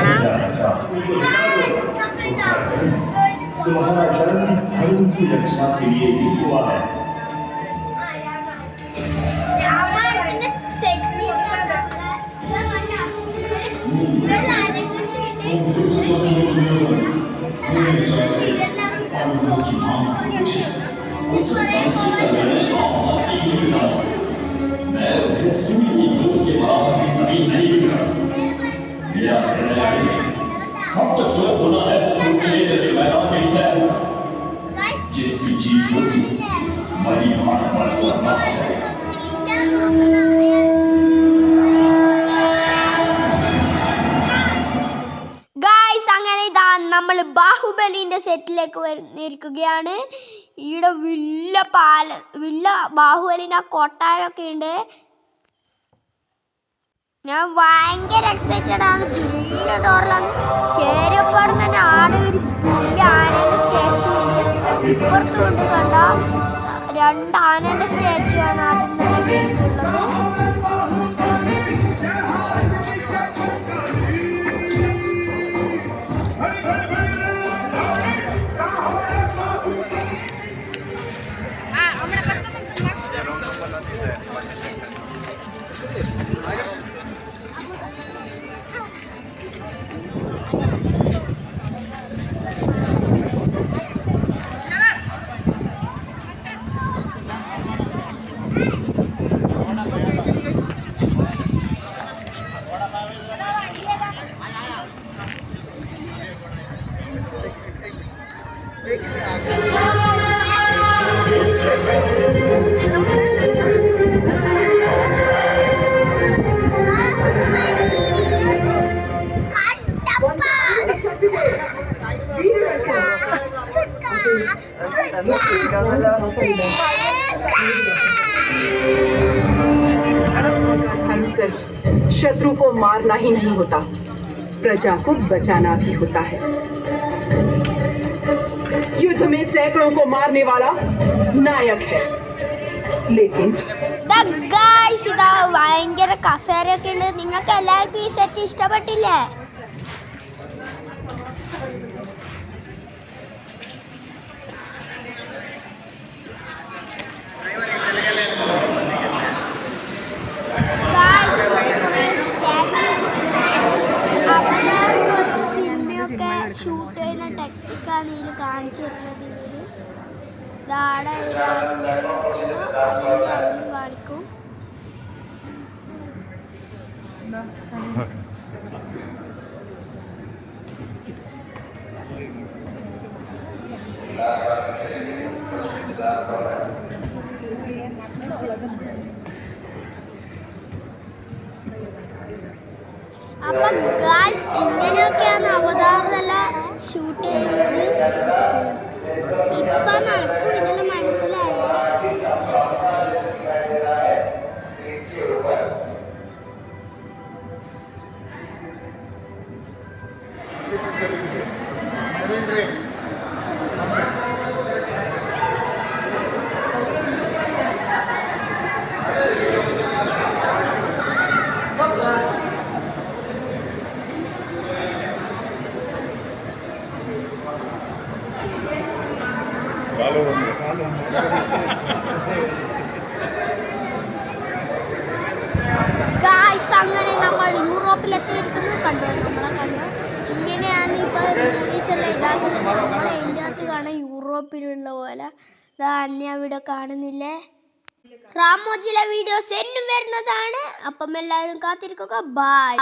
കാണാം. कब तक जो होना है कुरुक्षेत्र के मैदान में ही तय होगा। जिसकी जीत होगी वही भारतवर्ष का नाम है। ഗായ്സ്, അങ്ങനെ ഇതാ നമ്മൾ ബാഹുബലിന്റെ സെറ്റിലേക്ക് വന്നിരിക്കുകയാണ്. ഇവിടെ വില്ല ബാഹുബലിന്റെ കൊട്ടാരമൊക്കെ ഉണ്ട്. ഞാൻ ഭയങ്കര എക്സൈറ്റഡ് ആണ്. വലിയ ഡോറിലാണ് കയറിയപ്പാടും തന്നെ ആടെ ഒരു വലിയ ആനേൻ്റെ സ്റ്റാച്ചു ഉണ്ട്. ഇപ്പുറത്ത് കൊണ്ട് കണ്ട 2 ആനേൻ്റെ സ്റ്റാച്ചു ആണ് ആദ്യം തന്നെ ഉള്ളത്. शत्रु को मारना ही नहीं होता, प्रजा को बचाना भी होता है। युद्ध में सैकड़ों को मारने वाला नायक है, लेकिन ഇതാ ഭയങ്കര കസേരയൊക്കെ ഉണ്ട്. നിങ്ങൾക്ക് എല്ലാവർക്കും ഈ സെറ്റ് ഇഷ്ടപ്പെട്ടില്ലേ? സിനിമയൊക്കെ ഷൂട്ട് ചെയ്യുന്ന ടെക്നിക്കാണ് ഇതിൽ കാണിച്ചു തരുന്നത്. ഇതാടെ കാണിക്കും. അപ്പൊ ഗായ്സ്, ഇങ്ങനെയൊക്കെയാണ് അവതാറിലെല്ലാം ഷൂട്ട് ചെയ്യുന്നത്. ഇപ്പൊ നടക്കും ഇതിന് മനസ്സിലായോ? ഗായ്സ്, അങ്ങനെ നമ്മൾ യൂറോപ്പിലെത്തിയിരിക്കുന്നു. കണ്ടോ, നമ്മളെ കണ്ടോ? ഇങ്ങനെയാണ് ഇപ്പൊ മൂവീസെല്ലാം ഇതാക്കുന്നത്. നമ്മളെ ഇന്ത്യത്ത് കാണാൻ യൂറോപ്പിലുള്ള പോലെ. ഇതാ അന്യ അവിടെ കാണുന്നില്ലേ? റാമോജിലെ വീഡിയോസ് എന്നും വരുന്നതാണ്. അപ്പം എല്ലാവരും കാത്തിരിക്കുക. ബൈ.